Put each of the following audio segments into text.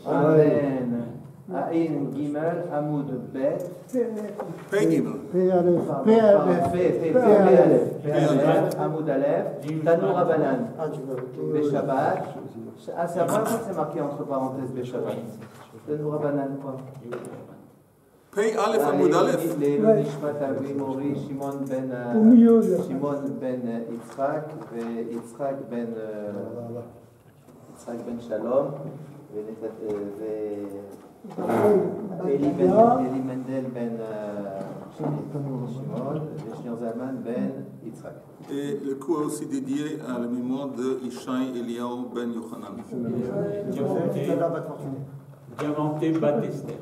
Amen. Aïn Gimel, Hamoud Bet. Hamoud Aleph, Tanour Abanan. Beshabbat. Ah, c'est vrai que c'est marqué entre parenthèses Beshabbat. Tanour Abanan, quoi. Pei Aleph Hamoud Aleph. Nishmat Avi Mori, Shimon ben Yitzhak, Yitzhak ben Shalom, Eli Mendel ben Shimon, Shnior Zalman ben Yitzhak. Et le coup est aussi dédié à la mémoire de Ishaï Eliyahu ben Yochanan. Diamanté Batester.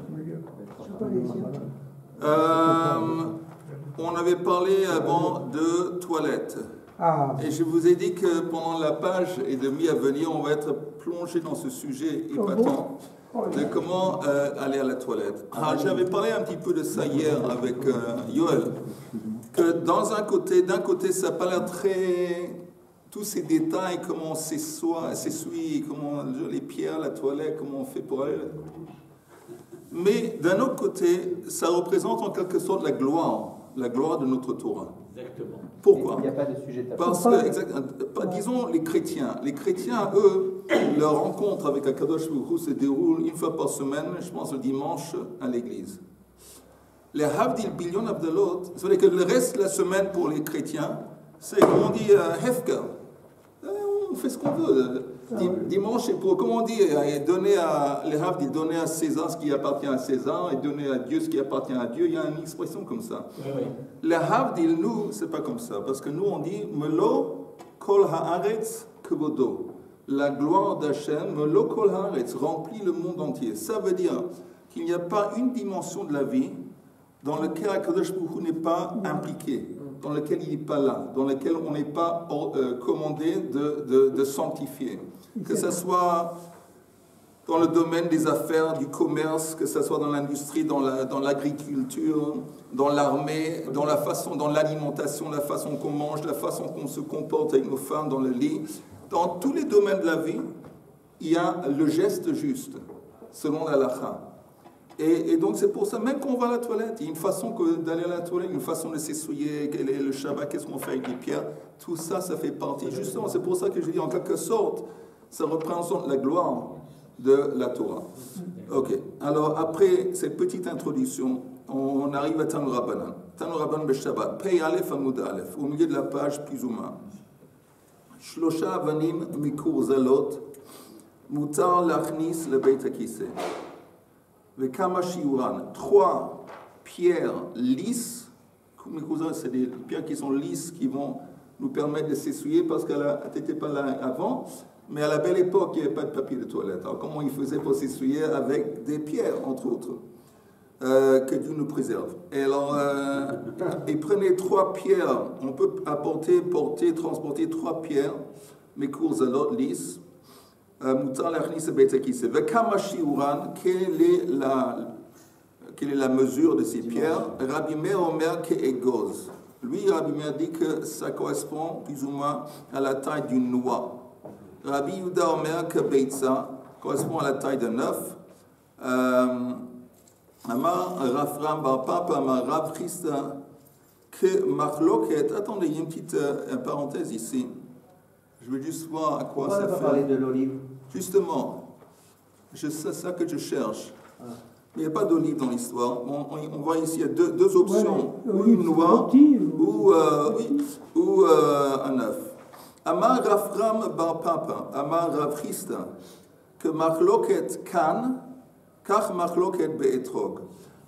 On avait parlé avant de toilettes. Et je vous ai dit que pendant la page et demie à venir, on va être plongé dans ce sujet épatant de comment aller à la toilette. J'avais parlé un petit peu de ça hier avec Yoel, que d'un côté, ça n'a pas l'air très... Tous ces détails, comment on s'essuie, comment les pierres, la toilette, comment on fait pour aller là. Mais d'un autre côté, ça représente en quelque sorte la gloire de notre Torah. Exactement. Pourquoi? Il n'y a pas de sujet tabou. Parce que, disons, les chrétiens, eux, leur rencontre avec Akadosh Baruch Hu se déroule une fois par semaine, je pense le dimanche, à l'église. Les Havdil Billion Abdelot, c'est-à-dire que le reste de la semaine pour les chrétiens, c'est, comme on dit, Hefker. On fait ce qu'on veut. Dimanche, c'est pour, comment on dit, donner à César ce qui appartient à César et donner à Dieu ce qui appartient à Dieu. Il y a une expression comme ça. Oui. Les Havdil, nous, c'est pas comme ça. Parce que nous, on dit Melo kol haaretz kvodo. La gloire d'Hachem, Melo kol haaretz, remplit le monde entier. Ça veut dire qu'il n'y a pas une dimension de la vie dans laquelle Akadosh Baruch Hu n'est pas impliqué, dans laquelle il n'est pas là, dans laquelle on n'est pas commandé de sanctifier. Que ce soit dans le domaine des affaires, du commerce, que ce soit dans l'industrie, dans l'agriculture, dans l'armée, dans l'alimentation, la façon qu'on mange, la façon qu'on se comporte avec nos femmes dans le lit. Dans tous les domaines de la vie, il y a le geste juste, selon l'halakha. Et donc c'est pour ça, même quand on va à la toilette, il y a une façon d'aller à la toilette, une façon de s'essuyer, quel est le Shabbat, qu'est-ce qu'on fait avec les pierres, tout ça, ça fait partie. Justement, c'est pour ça que je dis en quelque sorte, ça représente la gloire de la Torah. Ok, alors après cette petite introduction, on arrive à Tanour Rabbanan. Tanour Rabbanan Beshabbat, Pei Aleph Hamoud Aleph, au milieu de la page plus ou moins. Shlosha Avanim Mikur Zalot, Mutar Lachnis le Beit HaKiseh. Vekama Shiuran, 3 pierres lisses, c'est des pierres qui sont lisses, qui vont nous permettre de s'essuyer parce qu'elle n'était pas là avant, mais à la belle époque, il n'y avait pas de papier de toilette. Alors comment ils faisaient pour s'essuyer? Avec des pierres, entre autres, que Dieu nous préserve. Et alors, ils prenaient 3 pierres, on peut transporter 3 pierres, mais courts alors lisses, Moutar l'achnis Beit HaKiseh. Vekama shiuran, quelle est la mesure de ces pierres? Rabbi Meir omer ke'egoz. Lui, Rabbi Meir dit que ça correspond plus ou moins à la taille d'une noix. Rabbi Yehuda omer ke'beitza, correspond à la taille d'un œuf. Amar Rafram bar Papa, Amar Rav Chisda, que machloket. Attendez, il y a une petite parenthèse ici. Je veux juste voir à quoi ça fait. On va parler de l'olive. Justement, c'est ça que je cherche. Mais il n'y a pas d'olive dans l'histoire. On voit ici, il y a deux options. Ou une noix, ou un œuf. Amar Rafram bar Papa, Amar Rav Chisda, que machloket kan, kach machloket be'etrog.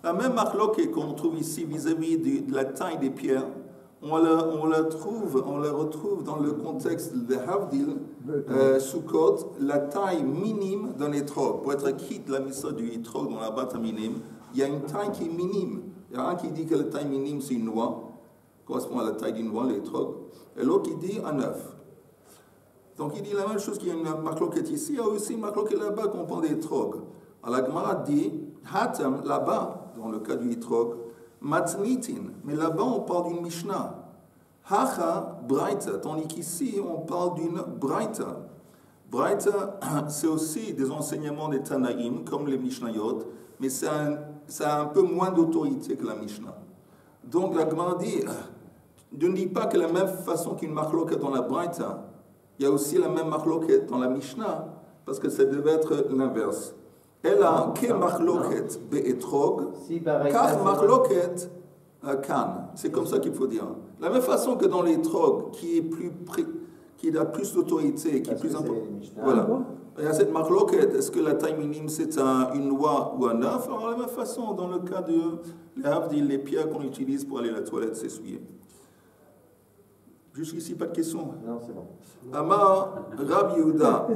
La même machloket qu'on trouve ici vis-à-vis de la taille des pierres, on la retrouve dans le contexte de Havdil, Sukkot, la taille minime d'un étrog. Pour être quitte la mission du étrog dans la bata minime, il y a une taille qui est minime. Il y a un qui dit que la taille minime c'est une noix, correspond à la taille d'une noix, l'étrog, et l'autre qui dit un œuf. Donc il dit la même chose qu'il y a une machloket ici, il y a aussi une machloket là-bas qu'on prend des étrogs. Alors la Gemara dit, Hatam, là-bas, dans le cas du étrog, Matnitin, mais là-bas on parle d'une Mishnah. Hacha Braita, tandis qu'ici on parle d'une Braita. Braïta, c'est aussi des enseignements des Tanaïm, comme les Mishnayot, mais ça a un peu moins d'autorité que la Mishnah. Donc la Gemara dit, ne dis pas que la même façon qu'une marloquette dans la Braïta, il y a aussi la même marloquette dans la Mishnah, parce que ça devait être l'inverse. Elle a que marloquette be'etrog, car marloquette kan. C'est comme ça qu'il faut dire. De la même façon que dans l'étrog, qui a plus d'autorité, qui est plus important. Voilà. Il y a cette marloquette. Est-ce que la taille minime c'est une noix ou un œuf? Alors, de la même façon, dans le cas de les pierres qu'on utilise pour aller à la toilette s'essuyer. Jusqu'ici, pas de questions? Non, c'est bon. Amar Rab Yehuda,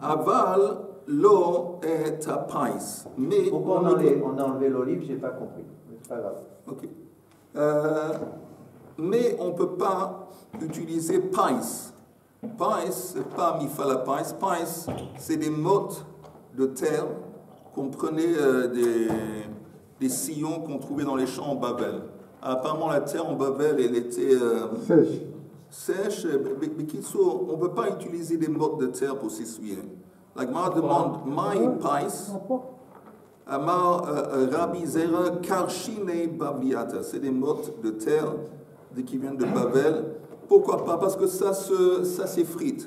aval lo et pais. Mais pourquoi on a enlevé l'olive? J'ai pas compris. C'est pas grave. Ok. Mais on ne peut pas utiliser pais. Pais, c'est pas mifala pais. Pais, c'est des mottes de terre qu'on prenait des sillons qu'on trouvait dans les champs en Babel. Apparemment, la terre en Babel, elle était sèche. Mais on ne peut pas utiliser des mottes de terre pour s'essuyer. La Gemara demande Maï pais. Amar Rabbi Zera Karshine Babliata. C'est des mottes de terre qui viennent de Babel. Pourquoi pas? Parce que ça s'effrite.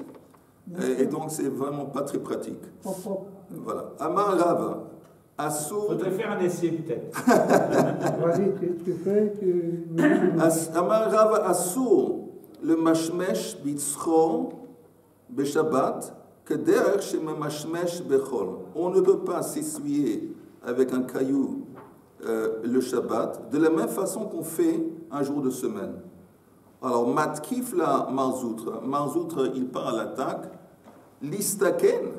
Et donc, c'est vraiment pas très pratique. Voilà. Amar Rav, Assour. Faudrait faire un essai, peut-être. Vas-y, tu fais. Amar Rav, Assour, le mashmesh bitzcho beshabbat, que derrière chez le mashmesh bechol. On ne peut pas s'essuyer avec un caillou le Shabbat, de la même façon qu'on fait un jour de semaine. Alors, matkif la marzoutre. Marzoutre, il part à l'attaque. Listaken.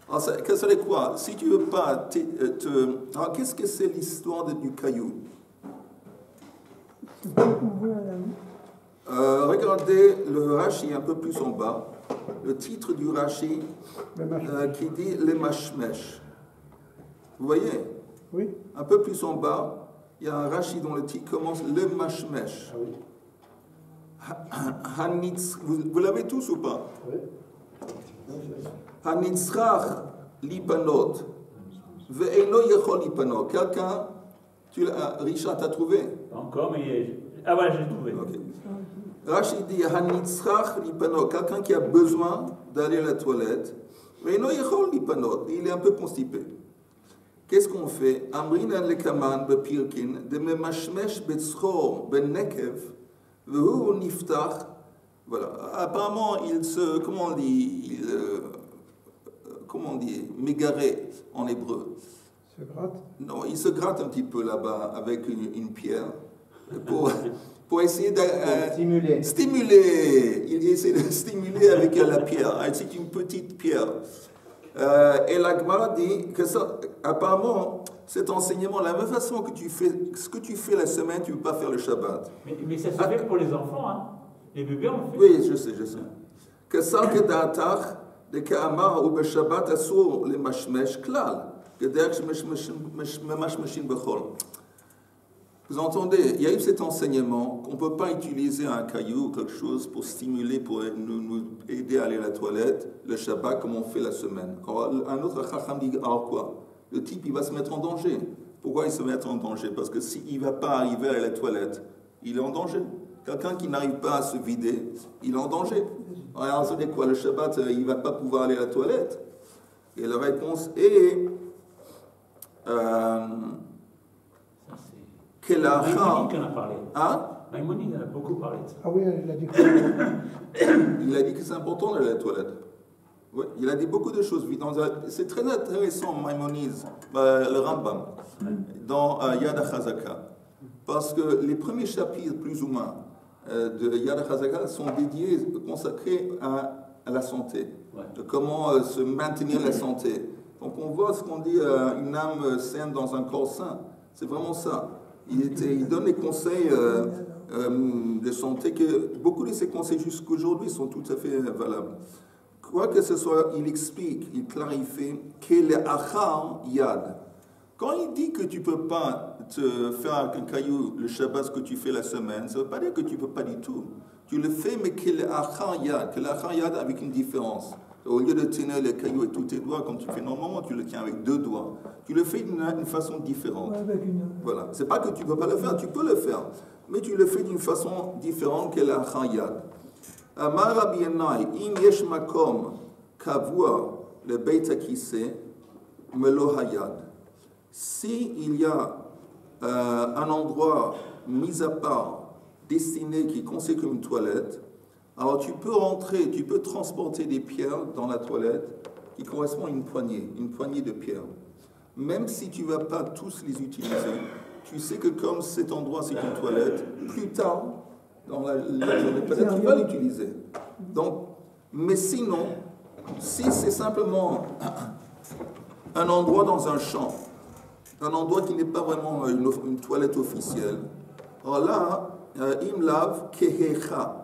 Alors, ça serait quoi? Si tu veux pas alors, qu'est-ce que c'est l'histoire du caillou? Regardez le Rashi un peu plus en bas. Le titre du Rashi qui dit les mashmesh. Vous voyez? Oui. Un peu plus en bas, il y a un Rashi dont le titre commence le mashmesh. Vous l'avez tous ou pas? Oui. Hanitzrach lipanot. Ve'eno yechol lipanot. Quelqu'un, Richard, t'as trouvé? Encore, mais. Ah ouais, j'ai trouvé. Okay. Rashi dit Hanitzrach lipanot. Quelqu'un qui a besoin d'aller à la toilette. Ve'eno yechol lipanot. Il est un peu constipé. Qu'est-ce qu'on fait? Amrin lekaman bepirkin de memashmesh betzchor ben nekev. Voilà. Apparemment, comment on dit, mégaré en hébreu. Se gratte? Non, il se gratte un petit peu là-bas avec une pierre pour essayer de stimuler. Il essaie de stimuler avec la pierre. C'est une petite pierre. Et la Gemara dit que ça, apparemment, cet enseignement, la même façon que tu fais, ce que tu fais la semaine, tu ne peux pas faire le Shabbat. Mais ça se fait pour les enfants, hein. Les bébés, on le fait. Oui, je sais. Que ça, que d'atach, de ka'amar ou be Shabbat asur le mashmesh klal, que derek mashmeshin bechol. Vous entendez, il y a eu cet enseignement qu'on ne peut pas utiliser un caillou ou quelque chose pour stimuler, pour nous aider à aller à la toilette, le Shabbat, comme on fait la semaine. Alors, un autre chacham dit, alors quoi? Le type, il va se mettre en danger. Pourquoi il se met en danger? Parce que s'il ne va pas arriver à la toilette, il est en danger. Quelqu'un qui n'arrive pas à se vider, il est en danger. Alors, c'est quoi? Le Shabbat, il ne va pas pouvoir aller à la toilette. Et la réponse est... Maïmonide en a parlé. Hein? Maïmonide en a beaucoup parlé de ça. Ah oui, il a dit Il a dit que c'est important d'aller à la toilette. Oui, il a dit beaucoup de choses. C'est très intéressant, Maïmonide, le Rambam, dans Yad HaChazaka. Parce que les premiers chapitres, plus ou moins, de Yad HaChazaka sont dédiés, consacrés à la santé. Ouais. De comment se maintenir la santé. Donc on voit ce qu'on dit, une âme saine dans un corps sain. C'est vraiment ça. Il donne des conseils de santé que beaucoup de ces conseils jusqu'aujourd'hui sont tout à fait valables. Quoi que ce soit, il explique, il clarifie que le achar yad. Quand il dit que tu ne peux pas te faire avec un caillou le Shabbat ce que tu fais la semaine, ça ne veut pas dire que tu ne peux pas du tout. Tu le fais, mais que le achar yad avec une différence. Au lieu de tenir les cailloux avec tous tes doigts, comme tu fais normalement, tu le tiens avec 2 doigts. Tu le fais d'une façon différente. Voilà. C'est pas que tu ne peux pas le faire, tu peux le faire. Mais tu le fais d'une façon différente que la chayad. Amar Rabbi Yannai, im yesh makom kavua le beit hakiseh melo hayad. Si il y a un endroit mis à part, destiné, qui est considéré comme une toilette, alors tu peux rentrer, tu peux transporter des pierres dans la toilette qui correspondent à une poignée de pierres. Même si tu ne vas pas tous les utiliser, tu sais que comme cet endroit c'est une toilette, plus tard, dans la journée, peut-être tu vas l'utiliser. Donc, mais sinon, si c'est simplement un endroit dans un champ, un endroit qui n'est pas vraiment une toilette officielle, alors là, imlav kehecha.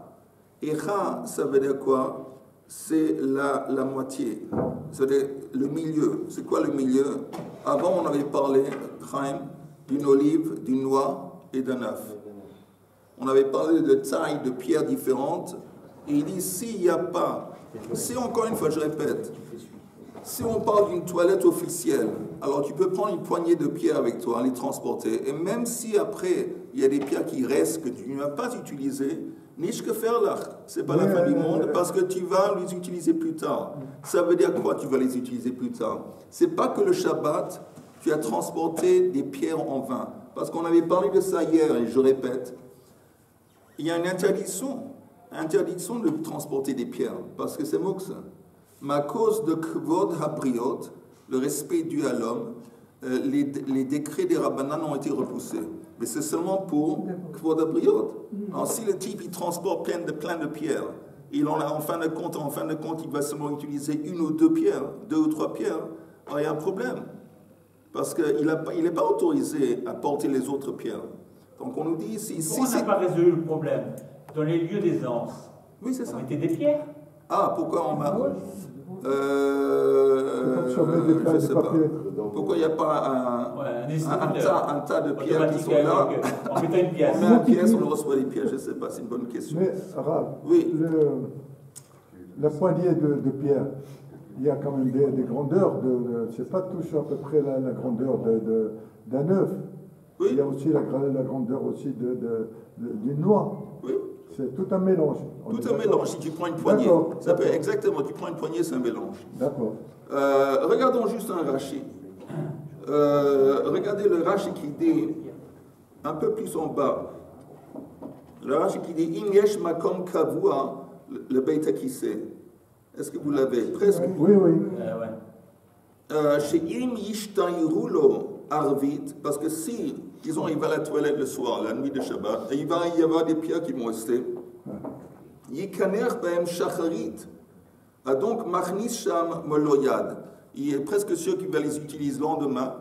Echa, ça veut dire quoi? C'est la moitié, c'est-à-dire le milieu. C'est quoi le milieu? Avant, on avait parlé, Chaim, d'une olive, d'une noix et d'un œuf. On avait parlé de tailles de pierres différentes. Et il dit, s'il n'y a pas, si encore une fois, je répète, si on parle d'une toilette officielle, alors tu peux prendre une poignée de pierres avec toi, les transporter. Et même si après, il y a des pierres qui restent que tu ne vas pas utiliser, niche que faire là, c'est pas la fin du monde parce que tu vas les utiliser plus tard. Ça veut dire quoi, tu vas les utiliser plus tard? C'est pas que le Shabbat, tu as transporté des pierres en vain. Parce qu'on avait parlé de ça hier, et je répète, il y a une interdiction de transporter des pierres, parce que c'est mouksa. Mais à cause de Kvod Habriot, le respect dû à l'homme, les décrets des Rabbanan ont été repoussés. Mais c'est seulement pour Kvod Habriot. Alors si le type il transporte plein de pierres, en fin de compte, il va seulement utiliser 1 ou 2 pierres, 2 ou 3 pierres, alors il y a un problème. Parce qu'il n'est pas autorisé à porter les autres pierres. Donc on nous dit ici... Si on n'a pas résolu le problème dans les lieux d'aisance, oui, c'est ça. On mettait des pierres. Ah, pourquoi on m'a... je ne sais pas. Pourquoi il n'y a pas un tas de pierres qui sont là? On mettait une pièce. On met une pièce, on reçoit des pièces, je ne sais pas, c'est une bonne question. Mais, Rav, oui. La poignée de pierres, il y a quand même des grandeurs, c'est pas toujours à peu près la grandeur d'un œuf. Oui. Il y a aussi la grandeur aussi d'une noix. Oui. C'est tout un mélange. Tout un mélange. Si tu prends une poignée, ça peut exactement. Tu prends une poignée, c'est un mélange. D'accord. Regardons juste un Rashi. Regardez le Rashi qui dit un peu plus en bas. Le Rashi qui dit Im yesh makom kavua le beit hakiseh. Est-ce que vous l'avez? Presque. Oui. Chez Im yishtayru lo arvit, parce que si, disons, il va à la toilette le soir, la nuit de Shabbat, et il va y avoir des pierres qui vont rester. Yikaner baem shacharit. Donc, machnis sham meloyad. Il est presque sûr qu'il va les utiliser le lendemain.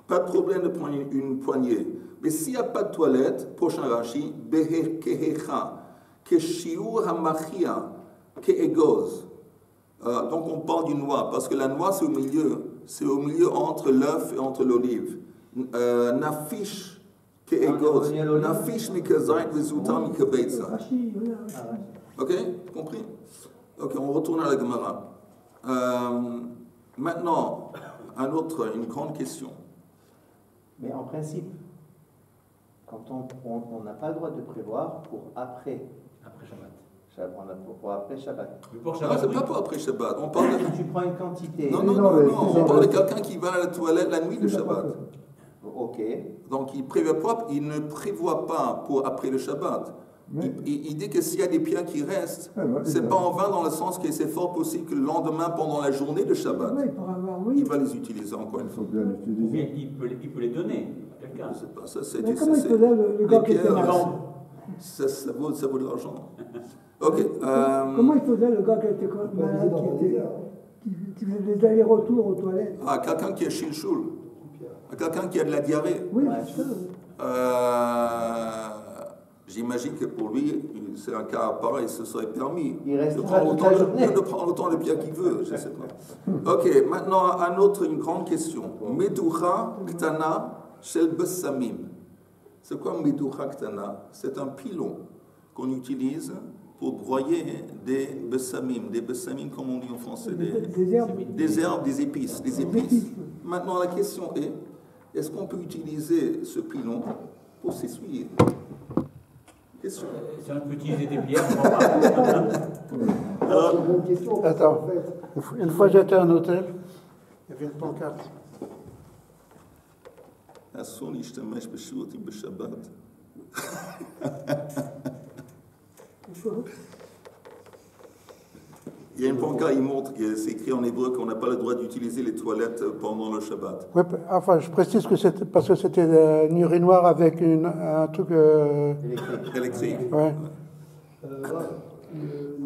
Pas de problème de prendre une poignée. Mais s'il n'y a pas de toilette, prochain Rashi, beher kehecha, keshiur hamachia, keegoz. Donc on parle d'une noix, parce que la noix c'est au milieu entre l'œuf et entre l'olive. Nafish keegoz, nafish mikazait vezuta mikabeitza. Ok, compris? Ok, on retourne à la Gemara. Maintenant, une grande question. Mais en principe, quand on n'a pas le droit de prévoir pour après Shabbat. Pour après Shabbat. Pour Shabbat, c'est pas pour après Shabbat. On parle de... Tu prends une quantité. Non. On parle de quelqu'un qui va à la toilette la nuit de Shabbat. Ok. Donc il ne prévoit pas pour après le Shabbat. Il dit que s'il y a des pierres qui restent, c'est pas en vain dans le sens que c'est fort possible que le lendemain, pendant la journée de Shabbat, il va les utiliser encore une fois. Mais il peut les donner à quelqu'un. Je sais pas, ça c'est Mais comment il faisait le gars qui était malade? Ça vaut de l'argent. Ok. Comment il faisait le gars qui était malade, qui faisait des allers-retours aux toilettes? Ah, quelqu'un qui a chilchoul. Quelqu'un qui a de la diarrhée. Oui, j'imagine que pour lui, c'est un cas pareil, ce serait permis. Il reste de prendre autant de pierres qu'il veut, je ne sais pas. Ok, maintenant, une grande question. Meducha ktana shel bessamim. C'est quoi Meducha ktana? C'est un pilon qu'on utilise pour broyer des bessamim comme on dit en français, Des herbes. des herbes, des épices. Maintenant, la question est-ce qu'on peut utiliser ce pilon pour s'essuyer? Si on peut utiliser des pierres, on va pas. Alors, une bonne question. Attends, une fois j'étais à un hôtel, il y avait une pancarte. אסור להשתמש בשירותים בשבת. Il y a une pancarte, il montre que c'est écrit en hébreu qu'on n'a pas le droit d'utiliser les toilettes pendant le Shabbat. Ouais, enfin, je précise que c'était parce que c'était une urinoir avec un truc électrique. Ouais. Voilà.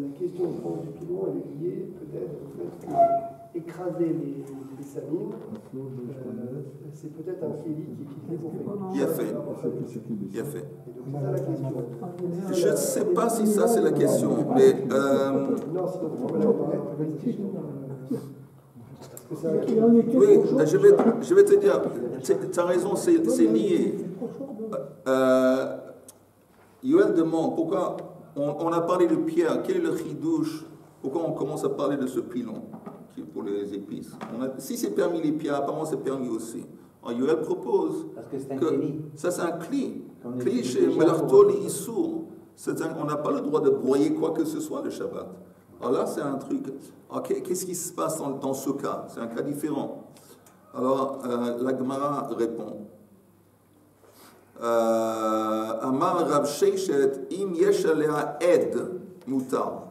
La question au fond du pilon, elle est liée peut-être au fait qu'écraser les samim, c'est peut-être un kéli qui est utilisé pour faire. Il a fait. Et donc c'est ça la question. Je ne sais pas si ça c'est la question, mais Non, sinon on va la connaître. oui, je vais te dire, tu as raison, c'est lié. Yoel demande pourquoi on a parlé de pierre, quel est le chidouche, pourquoi on commence à parler de ce pilon qui est pour les épices. Si c'est permis les pierres, apparemment c'est permis aussi. Alors Yoel propose que ça c'est un cli. Cli chez Melartol et Issour. On n'a pas le droit de broyer quoi que ce soit le Shabbat. Alors là c'est un truc. Alors, qu'est-ce qui se passe dans ce cas? C'est un cas différent. Alors la Gemara répond. Amar Rav Sheishet im yesh alea ed mutar.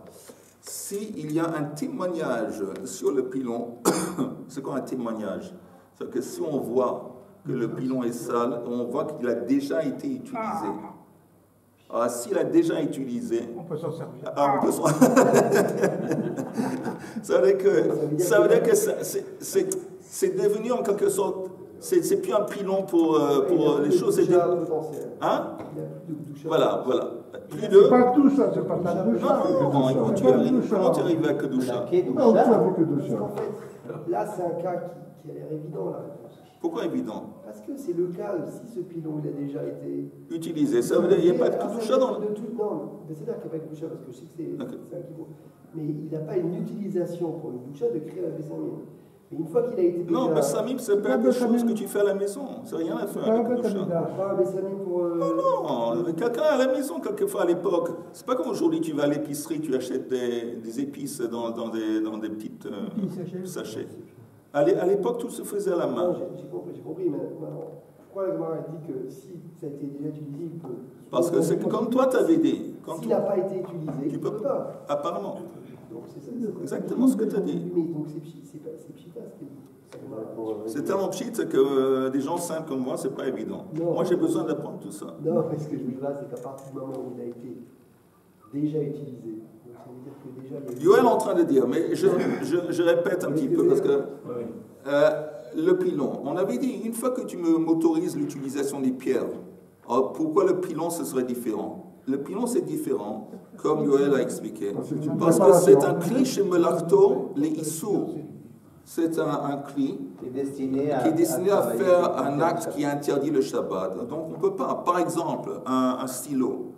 S'il y a un témoignage sur le pilon, c'est quoi un témoignage? C'est que si on voit que le pilon est sale, on voit qu'il a déjà été utilisé. Alors s'il a déjà été utilisé, On peut s'en servir. on peut s'en... ça veut dire que c'est devenu en quelque sorte. C'est plus un pilon pour les choses. C'est hein? Voilà. Plus de. C'est pas tout ça, c'est pas ta douche. Non, comment tu arrives à Kedusha? Non, tu as vu que douche. En fait, là c'est un cas qui a l'air évident la réponse. Pourquoi évident? Parce que c'est le cas, si ce pilon il a déjà été Utilisé. Ça veut dire qu'il n'y a pas de Kedusha dans le. Non, c'est-à-dire qu'il n'y a pas de Kedusha parce que je sais que c'est un kibbutz. Mais il n'a pas une utilisation pour une Kedusha de créer un bessamim. Mais une fois qu'il a été déjà... Non, bessamim, c'est pas des choses que tu fais à la maison. C'est rien à faire avec Kedusha. Pas un bessamim pour... Non, quelqu'un à la maison, quelquefois à l'époque. C'est pas comme aujourd'hui, tu vas à l'épicerie, tu achètes des épices dans des petites sachets. À l'époque, tout se faisait à la main. Non, j'ai compris, mais pourquoi la Gemara dit que si ça a été déjà utilisé, il peut... Parce que c'est comme toi, tu avais dit. S'il n'a pas été utilisé, tu peux pas. Apparemment. Donc c'est ça. Exactement ce que tu as dit. Mais donc c'est pchita, c'est tellement pchit que des gens simples comme moi, c'est pas évident. Non. Moi, j'ai besoin d'apprendre tout ça. Non, mais ce que je veux dire là, c'est qu'à partir du moment où il a été déjà utilisé, donc ça veut dire que déjà... Yoel est en train de dire, mais je répète un petit peu, parce que le pilon, on avait dit, une fois que tu m'autorises l'utilisation des pierres, alors pourquoi le pilon, ce serait différent? Le pilon, c'est différent, comme Yoel a expliqué, parce que c'est un cli chez Melarto, les Issour. C'est un cli qui est destiné à faire un acte qui interdit le Shabbat. Donc on ne peut pas, par exemple, un stylo,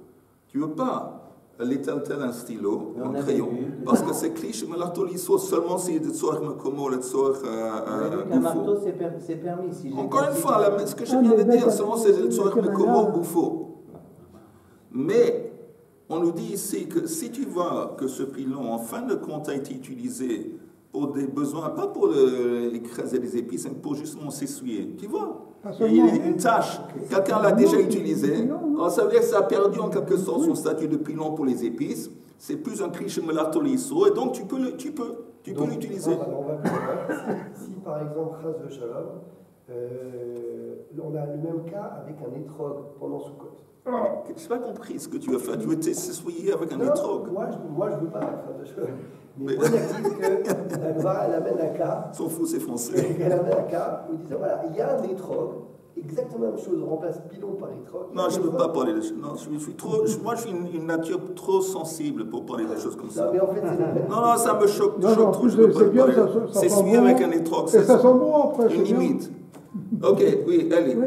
tu ne veux pas l'étaltel un stylo, un crayon, parce que c'est cli chez Melarto, les Issour, seulement si le tzorch mekomo, le tzorch un marteau, c'est permis. Si encore une fois, ce que je viens de dire, seulement c'est le tzorch mekomo boufo. Mais on nous dit ici que si tu vois que ce pilon, en fin de compte, a été utilisé pour des besoins, pas pour écraser des épices, mais pour justement s'essuyer, tu vois, il y a une tâche, quelqu'un l'a déjà utilisé, alors ça veut dire que ça a perdu en quelque sorte son statut de pilon pour les épices, c'est plus un cliché melartoliso, et donc tu peux l'utiliser. On va plus loin. Si par exemple, Chas de Shalom, on a le même cas avec un étrog pendant Sukkot. Je n'ai pas compris ce que tu veux faire. Tu veux t'essuyer avec un étrog? Moi, je ne veux pas. Mais moi, elle amène un cas. S'en fout, c'est français. Elle amène un cas où ils disent voilà, il y a un étrog, exactement la même chose, on remplace pilon par étrog. Non, je ne veux pas parler de ça. Non, moi, je suis une nature trop sensible pour parler de choses comme ça. Non, mais en fait, non, ça me choque trop. Je ne veux pas parler. S'essuyer avec un étrog, c'est ça sent bon après. Une limite. Ok, oui, allez.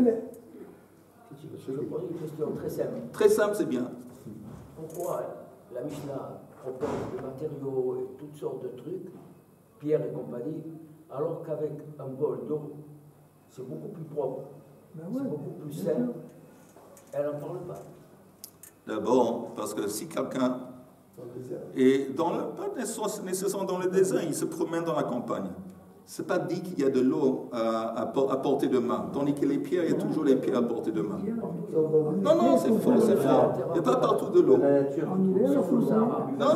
Je pose une question très simple. Très simple, c'est bien. Pourquoi la Mishnah propose des matériaux et toutes sortes de trucs, pierre et compagnie, alors qu'avec un bol d'eau, c'est beaucoup plus propre, c'est beaucoup plus sain. Elle n'en parle pas. D'abord, parce que si quelqu'un est pas nécessairement dans le désert, il se promène dans la campagne. C'est pas dit qu'il y a de l'eau à portée de main. Tandis que les pierres, il y a toujours les pierres à portée de main. Non, c'est faux, c'est faux. Il n'y a pas partout de l'eau. Non.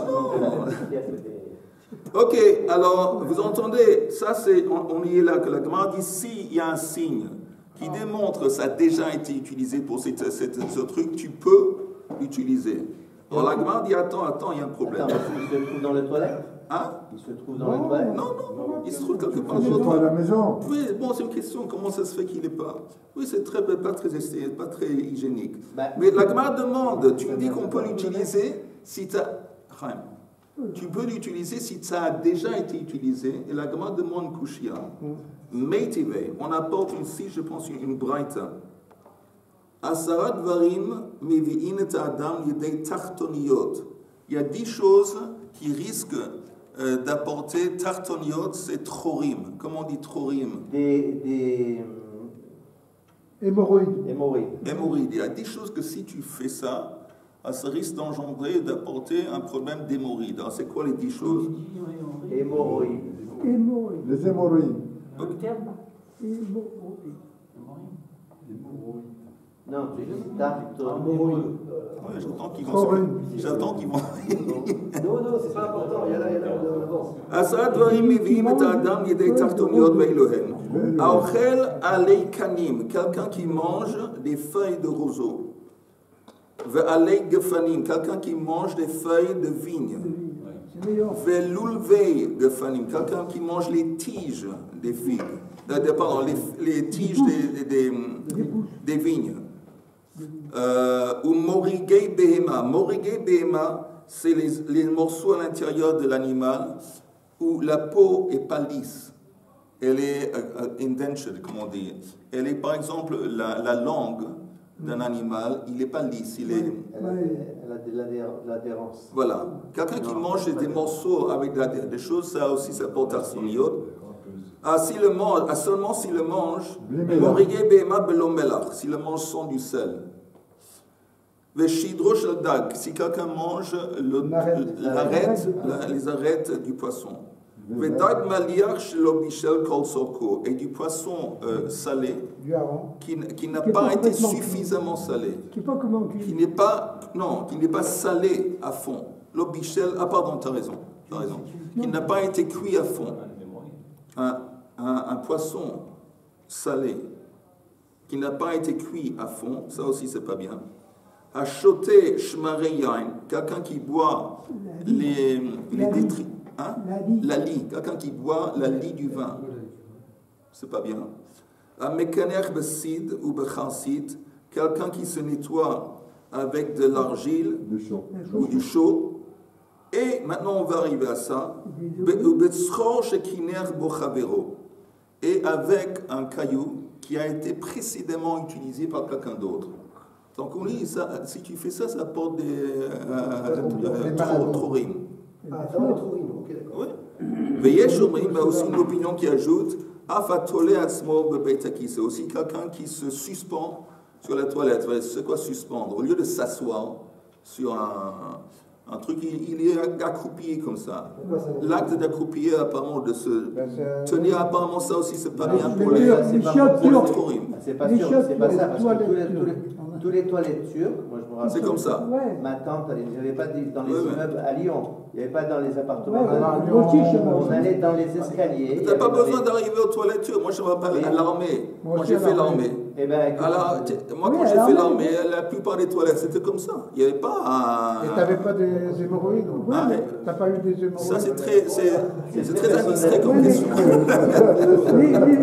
Ok, alors, vous entendez, ça c'est, on y est là, que la Gemara dit, s'il y a un signe qui démontre que ça a déjà été utilisé pour ce truc, tu peux l'utiliser. Alors la Gemara dit, attends, il y a un problème. Attends, il se trouve dans les toilettes? Hein? Il se trouve dans les toilettes? Non, il se trouve quelque part. Chez toi à la maison. Oui, bon, c'est une question, comment ça se fait qu'il n'est pas? Oui, c'est pas très hygiénique. Mais la Gemara demande, tu me dis qu'on peut l'utiliser si tu as... Tu peux l'utiliser si ça a déjà été utilisé. Et la Gemara demande Kushia. Meitive, on apporte ici, je pense, une braïta. Asarat varim mevi'in et adam yedei tartoniot. Il y a 10 choses qui risquent d'apporter tartoniot, c'est trorim. Comment on dit trorim? Des hémorroïdes. Hémorroïdes. Il y a 10 choses que si tu fais ça risque d'engendrer, d'apporter un problème d'hémorroïdes. Alors, c'est quoi les 10 choses? Hémorroïdes. Les hémorroïdes. Non, tu dis tartoniot. Ouais, j'attends qu'ils vont. Non, c'est pas important. Il y a là, Asad varim mevi'im et adam yedei tartoniot ve'ilohen. Aochel alei kanim, quelqu'un qui mange des feuilles de roseau. Ve'alei gefanim, quelqu'un qui mange des feuilles de vigne. Ve'lulvei gefanim, quelqu'un qui mange les tiges des figues. Pardon, les tiges des vignes. Ou morigei behema. Morigei behema, c'est les morceaux à l'intérieur de l'animal où la peau est pas lisse. Elle est indentured, comme on dit. Elle est, par exemple, la langue d'un animal, il n'est pas lisse, elle a de l'adhérence. Voilà. Quelqu'un qui mange des morceaux avec des choses, ça aussi, ça porte tartoniot. Seulement s'il le mange, morigei behema belo melach, s'il le mange sans du sel. Veshidro shel dag, si quelqu'un mange les arêtes du poisson. Vedag maliach shelo bishel kol sorko, et du poisson salé qui n'a pas été suffisamment salé, qui n'est pas salé à fond. Lo bishel, pardon, t'as raison, qui n'a pas été cuit à fond. Un poisson salé qui n'a pas été cuit à fond, ça aussi c'est pas bien. Achoté shmarei yain, quelqu'un qui boit les détritus. La lie, quelqu'un qui boit la lie du vin, c'est pas bien. Un mécaner besid ou bechansit, quelqu'un qui se nettoie avec de l'argile ou du chaux. Et maintenant on va arriver à ça. Et avec un caillou qui a été précédemment utilisé par quelqu'un d'autre. Donc on dit, si tu fais ça, ça apporte des trorim. Ok, d'accord. Oui. Veyesh omrim, il y a aussi une opinion qui ajoute, afatole atzmo bebeitaki, c'est aussi quelqu'un qui se suspend sur la toilette. C'est quoi suspendre? Au lieu de s'asseoir sur un truc, il est accroupi comme ça. L'acte d'accroupir, apparemment, de se tenir, apparemment, ça aussi, c'est pas bien pour les tourim. C'est pas sûr, c'est pas ça, parce que tous les toilettes turques, moi je me rappelle. C'est comme ça. Ma tante, il n'y avait pas dans les immeubles à Lyon, il n'y avait pas dans les appartements. On allait dans les escaliers. Tu n'as pas besoin d'arriver aux toilettes turques. Moi je me rappelle à l'armée. Moi j'ai fait l'armée. Alors, moi quand j'ai fait l'armée, la plupart des toilettes c'était comme ça. Il n'y avait pas. Et tu n'avais pas des hémorroïdes? Tu n'as pas eu des hémorroïdes? Ça c'est très indiscret comme question.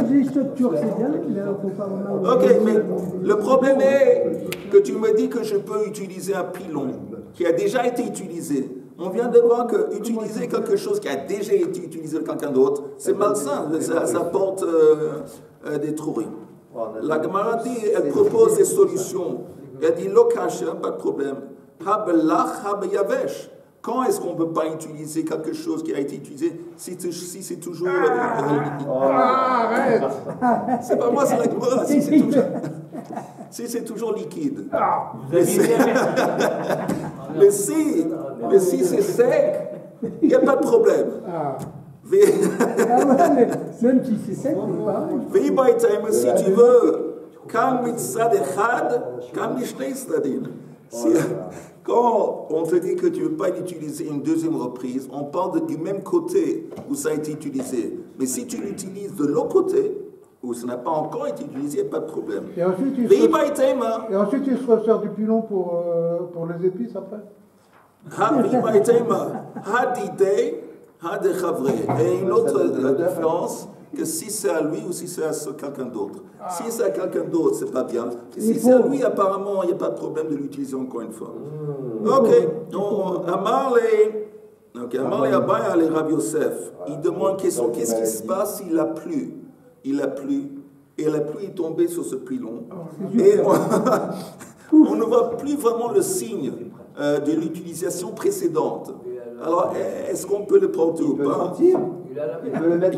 Les structures, c'est bien, mais il faut pas vraiment. Ok, mais le problème est que tu me dis que je peux utiliser un pilon qui a déjà été utilisé. On vient de voir que utiliser quelque chose qui a déjà été utilisé par quelqu'un d'autre, c'est malsain, ça porte des trouris. La Gemara dit, elle propose des solutions. Elle dit, lokasha, pas de problème. Habelach, habeyavesh. Quand est-ce qu'on ne peut pas utiliser quelque chose qui a été utilisé si c'est toujours... Arrête. C'est pas moi, c'est la Gemara. Si c'est toujours liquide. Mais si c'est sec, il n'y a pas de problème. Même si c'est sec, c'est pareil. Si tu veux, quand on te dit que tu ne veux pas l'utiliser une deuxième reprise, on parle du même côté où ça a été utilisé. Mais si tu l'utilises de l'autre côté, où ça n'a pas encore été utilisé, il n'y a pas de problème. Et ensuite, tu se resserres du pilon pour les épices après. Et une autre différence, que si c'est à lui ou si c'est à quelqu'un d'autre. Si c'est à quelqu'un d'autre, c'est pas bien. Et si c'est à lui, apparemment, il n'y a pas de problème de l'utiliser encore une fois. Ok. Amarle Abaya et Rabbi Yosef, il demande qu'est-ce qui se passe s'il a plu. Il a plu. Et la pluie est tombée sur ce pilon. Et on ne voit plus vraiment le signe de l'utilisation précédente. Alors, est-ce qu'on peut le porter ou pas? Il peut le mettre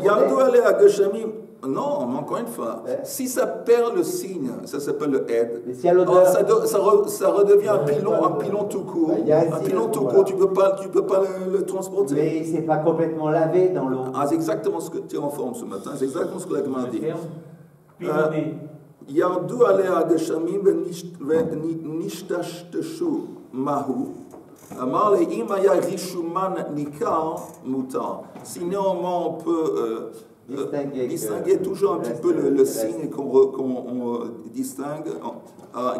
non, mais encore une fois, si ça perd le signe, ça s'appelle le aide. Ça redevient un pilon tout court. Un pilon tout court, tu peux pas le transporter. Mais c'est pas complètement lavé dans l'eau. Ah, c'est exactement ce que tu es en forme ce matin. C'est exactement ce que la Gemara dit. Yardu alea geshamim nishtashtashu mahu. Amar le imaya rishuman nikar mutar. Si néanmoins on peut distinguer toujours un petit peu le signe qu'on distingue,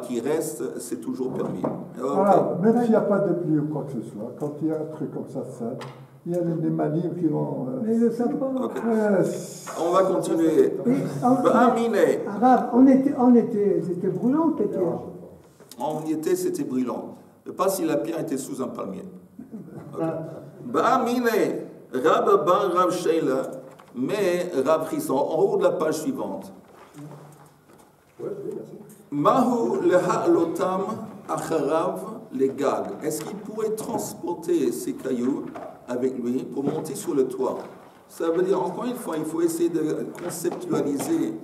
qui reste, c'est toujours permis. Voilà, même s'il n'y a pas de pluie ou quoi que ce soit, quand il y a un truc comme ça, il y a des manives qui vont... Mais ils ne le savent pas. On va continuer. En été, c'était brûlant, c'était. En été, c'était brûlant. Pas si la pierre était sous un palmier. Ba'amine, Rabba Bar Rav Sheila, mais Rav Chisson, en haut de la page suivante. Mahu leha lotam acharav le gag. Est-ce qu'il pourrait transporter ces cailloux avec lui pour monter sur le toit? Ça veut dire, encore une fois, il faut essayer de conceptualiser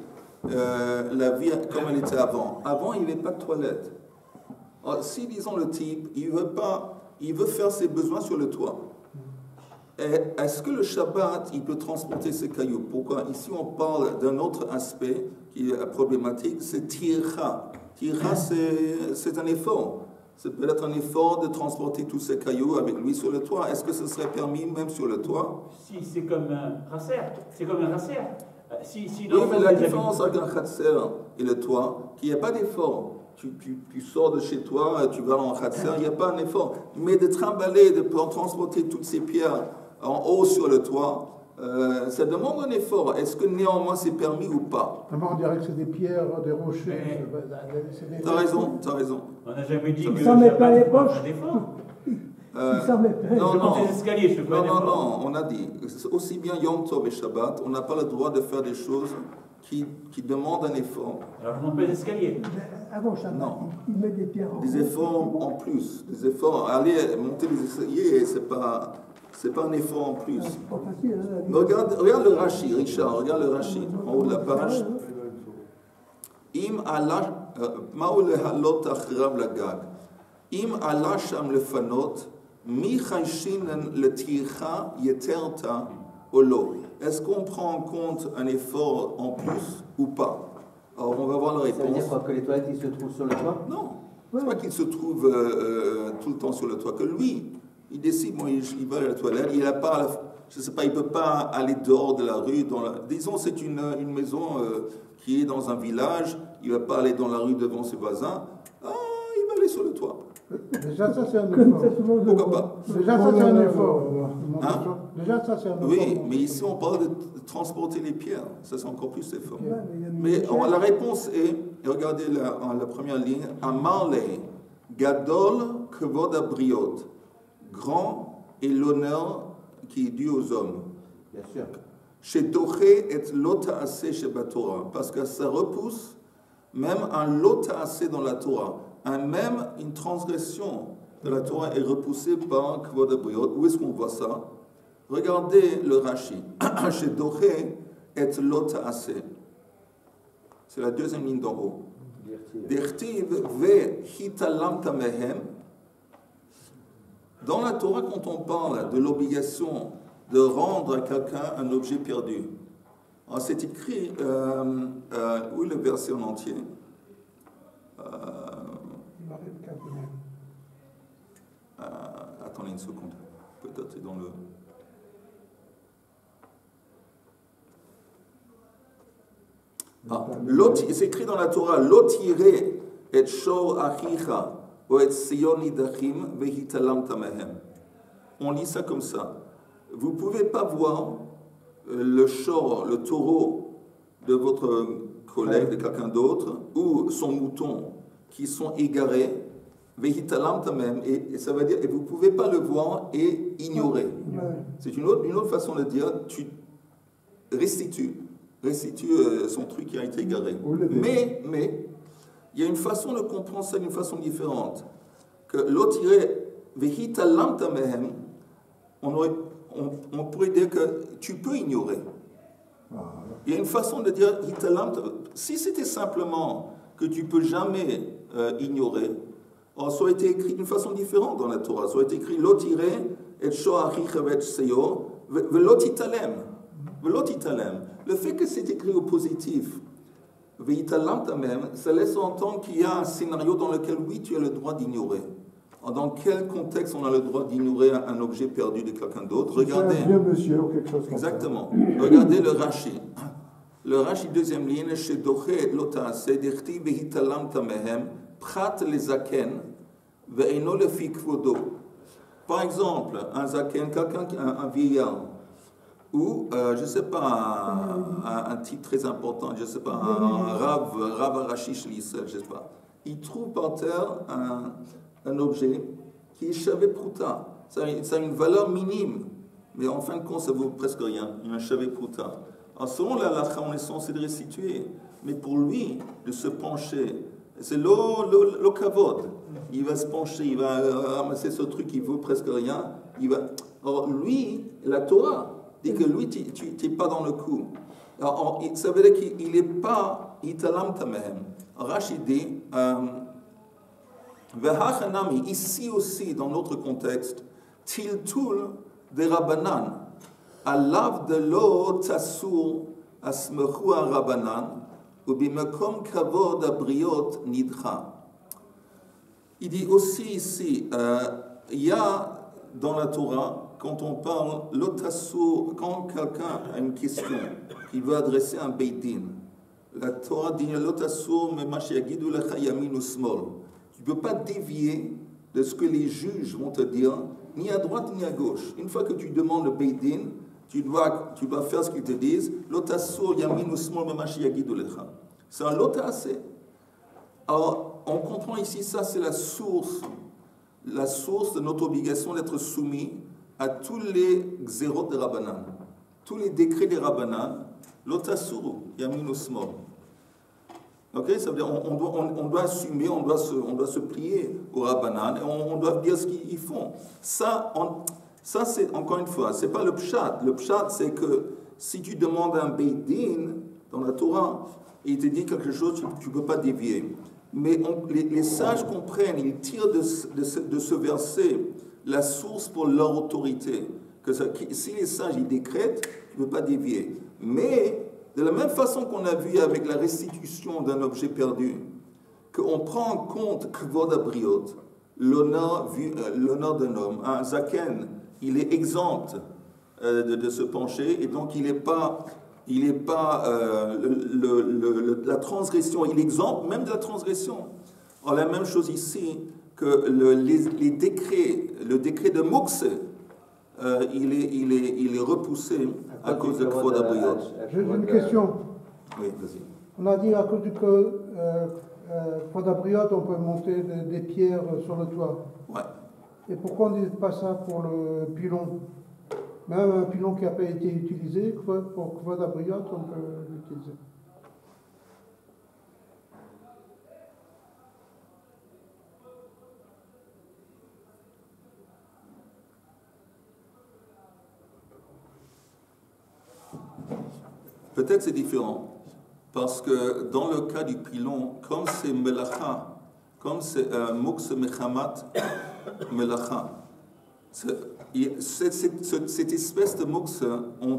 la vie comme elle était avant. Avant, il n'y avait pas de toilette. Alors, si, disons, le type, il veut faire ses besoins sur le toit, est-ce que le Shabbat, il peut transporter ses cailloux? Pourquoi? Ici, on parle d'un autre aspect qui est problématique, c'est tircha. Tircha, c'est un effort. C'est peut-être un effort de transporter tous ces cailloux avec lui sur le toit. Est-ce que ce serait permis même sur le toit? Si, c'est comme un raser. C'est comme un raser. Oui, mais la différence avec un khatser et le toit, qu'il n'y a pas d'effort. Tu sors de chez toi, tu vas en khatser, il n'y a pas un effort. Mais de trimballer, de transporter toutes ces pierres en haut sur le toit, ça demande un effort. Est-ce que néanmoins c'est permis ou pas? On dirait que c'est des pierres, des rochers. T'as raison. On n'a jamais dit que ça met pas les poches. Non, on a dit, aussi bien Yom Tov et Shabbat, on n'a pas le droit de faire des choses qui demandent un effort. Alors je monte pas les escaliers. Avant Shabbat, il met des pierres en des efforts en plus. Des efforts, aller monter les escaliers, c'est pas un effort en plus. C'est pas facile, hein, regarde le Rashi, Richard, regarde le Rashi, en haut de la page. Im Allah, ma'u lehalot achrav lagag. Im Allah sham lefanot, mi chayshinan letircha yeterta olo. Est-ce qu'on prend en compte un effort en plus ou pas? Alors on va voir la réponse. Ça veut dire quoi, que les toilettes ils se trouvent sur le toit? Non, c'est pas qu'il se trouve tout le temps sur le toit, que lui, il décide, moi, il va à la toilette, il a pas, je sais pas, il peut pas aller dehors de la rue. Disons, c'est une maison qui est dans un village, il va pas aller dans la rue devant ses voisins. Il va aller sur le toit. Déjà, ça, c'est un effort. Pourquoi pas? Déjà, ça, c'est un effort. Déjà, ça, c'est un effort. Oui, mais ici, on parle de transporter les pierres. Ça, c'est encore plus effort. Mais la réponse est, regardez la première ligne, Amarle, Gadol Kvod Abriot. Grand est l'honneur qui est dû aux hommes. Bien sûr. Chez Doché et Lotaase chez Batora. Parce que ça repousse même un Lotaase dans la Torah. Même une transgression de la Torah est repoussé par Kvod Abriot. Où est-ce qu'on voit ça? Regardez le Rashi. Chez Doré et Lot Ase. C'est la deuxième ligne d'en haut. Dertiv ve hitalamta mehem. Dans la Torah, quand on parle de l'obligation de rendre à quelqu'un un objet perdu, c'est écrit, où est le verset en entier? Attendez une seconde, peut-être c'est dans le... c'est écrit dans la Torah, Lotire et shor achicha ou et sion idachim vehitalamta mehem. On lit ça comme ça. Vous ne pouvez pas voir le shor, le taureau de votre collègue, de quelqu'un d'autre, ou son mouton qui sont égarés, vehitalamta mehem, et ça veut dire, et vous ne pouvez pas le voir et ignorer. C'est une autre façon de dire, tu restitue son truc qui a été égaré. Mais, il y a une façon de comprendre ça d'une façon différente. Que l'autre vehitalamta mehem, on pourrait dire que tu peux ignorer. Il y a une façon de dire hitalamta. Si c'était simplement que tu peux jamais ignorer, ça aurait été écrit d'une façon différente dans la Torah. Ça aurait été écrit l'otire et shoachicha et seyo velotitalem. Le fait que c'est écrit au positif, ça laisse entendre qu'il y a un scénario dans lequel, oui, tu as le droit d'ignorer. Dans quel contexte on a le droit d'ignorer un objet perdu de quelqu'un d'autre? Regardez. Un vieux monsieur ou quelque chose comme exactement. Ça. Regardez le Rashi. Le Rashi, deuxième ligne, chez Doché Lota, c'est d'Irti Behitalamta Mehem, Prat les Zaken, Ve'eno le Fikvodo. Par exemple, un Zaken, quelqu'un, un vieillard, ou, je ne sais pas, un type très important, je ne sais pas, un Rav Arashish Lissel, je ne sais pas. Il trouve par terre un objet qui est Shavé Pruta. Ça a une valeur minime, mais en fin de compte, ça vaut presque rien. Il y a un Shavé Pruta. Alors, selon la lacha, on est censé le restituer, mais pour lui, de se pencher, c'est le kavod. Il va se pencher, il va ramasser ce truc qui vaut presque rien. Alors, lui, la Torah dit que lui, tu n'es pas dans le coup. Alors, ça veut dire qu'il n'est pas italam tamehem. Rachid dit, ici aussi, dans notre contexte, tiltul de Rabbanan, alav de lo tasur asmechu Rabbanan, ou bimakom kavod abriot nidcha. Il dit aussi ici, il y a dans la Torah, quand on parle l'otassur, quand quelqu'un a une question qu'il veut adresser à un beidin, la Torah dit l'otassur me mashiagidu lecha yamin usmol. Tu ne peux pas dévier de ce que les juges vont te dire, ni à droite ni à gauche. Une fois que tu demandes le beidin, tu dois faire ce qu'ils te disent. L'otassur yamin usmol me mashiagidu lecha. C'est un lotassé. Alors, on comprend ici, ça c'est la source de notre obligation d'être soumis à tous les xérot de Rabbanan, tous les décrets des Rabbanan, l'otasuru, yamin usmol. Ok, ça veut dire on doit assumer, on doit se plier au Rabbanan et on doit dire ce qu'ils font. Ça c'est encore une fois, c'est pas le pshat. Le pshat c'est que si tu demandes un beidin dans la Torah et il te dit quelque chose, tu ne peux pas dévier. Mais les sages comprennent, ils tirent de ce verset la source pour leur autorité. Si les sages ils décrètent, tu ne peux pas dévier. Mais, de la même façon qu'on a vu avec la restitution d'un objet perdu, qu'on prend en compte Kvod Abriot, l'honneur d'un homme, un Zaken, il est exempt de se pencher, et donc il n'est pas la transgression, il est exempt même de la transgression. Alors la même chose ici, que les décrets, le décret de Moukse, il est repoussé à cause de Kvod Abriot. J'ai une question. Oui, vas-y. On a dit à cause du Kvod Abriot, on peut monter des pierres sur le toit. Ouais. Et pourquoi on ne dit pas ça pour le pilon? Même un pilon qui n'a pas été utilisé, pour Kvod Abriot, on peut l'utiliser. Peut-être c'est différent. Parce que dans le cas du pilon, comme c'est melacha, comme c'est moks mechamat melacha, cette espèce de moks, on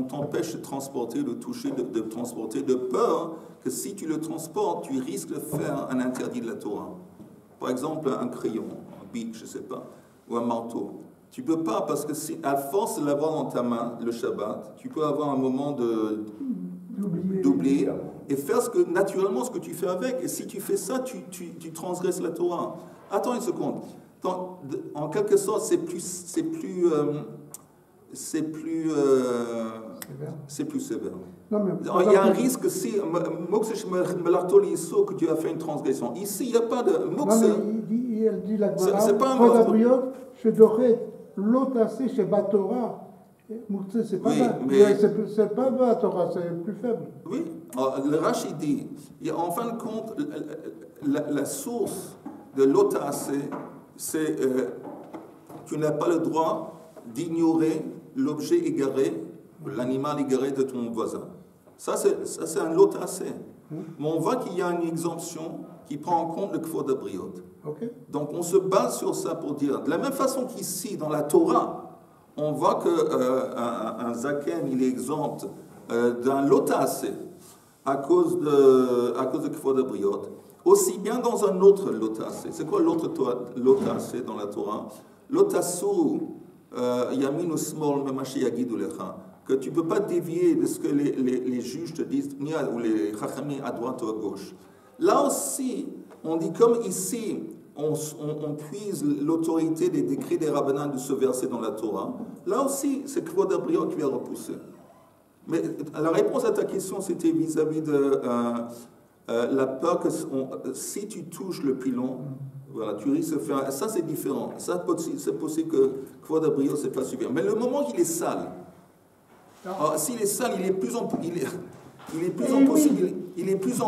t'empêche de transporter, de toucher, de transporter, de peur que si tu le transportes, tu risques de faire un interdit de la Torah. Par exemple, un crayon, un bic, je ne sais pas, ou un marteau. Tu ne peux pas, parce que à force de l'avoir dans ta main, le Shabbat, tu peux avoir un moment d'oublier et faire naturellement ce que tu fais avec. Et si tu fais ça, tu transgresses la Torah. Attends une seconde. En quelque sorte, c'est plus sévère. Non, mais il y a un risque si que tu as fait une transgression. Ici, il n'y a pas de il dit la c'est pas un mot. Je devrais l'otasser chez Batora. C'est pas c'est pas Batora, c'est plus faible. Oui, le Rashi dit, en fin de compte, la source de l'otasser, c'est tu n'as pas le droit d'ignorer l'objet égaré, l'animal égaré de ton voisin. Ça, c'est un lot assez. Mais on voit qu'il y a une exemption qui prend en compte le kvod habriot. Okay. Donc on se base sur ça pour dire, de la même façon qu'ici, dans la Torah, on voit qu'un zaken, il est exempt d'un lot assez à cause de kvod habriot. Aussi bien dans un autre lot assez. C'est quoi l'autre lot assez dans la Torah? Lot asur yamin ou smol memashi yagidu lecha. Que tu ne peux pas dévier de ce que les juges te disent, ou les chachamim à droite ou à gauche. Là aussi, on dit comme ici, on puise l'autorité des décrets des rabbinans de ce verset dans la Torah, là aussi, c'est kvod habriot qui a repoussé. Mais la réponse à ta question, c'était vis-à-vis de la peur que si tu touches le pilon, voilà, tu risques de faire... Ça, c'est différent. Ça, c'est possible que kvod habriot, c'est pas suffisant. Mais le moment qu'il est sale, alors, s'il est sale, il est plus en position. Il est plus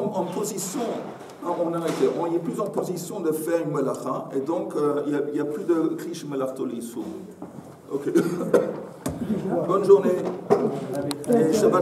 en position de faire une melacha, et donc il n'y a plus de krish melachto l'issou. Ok. Bonne journée. Et Shabbat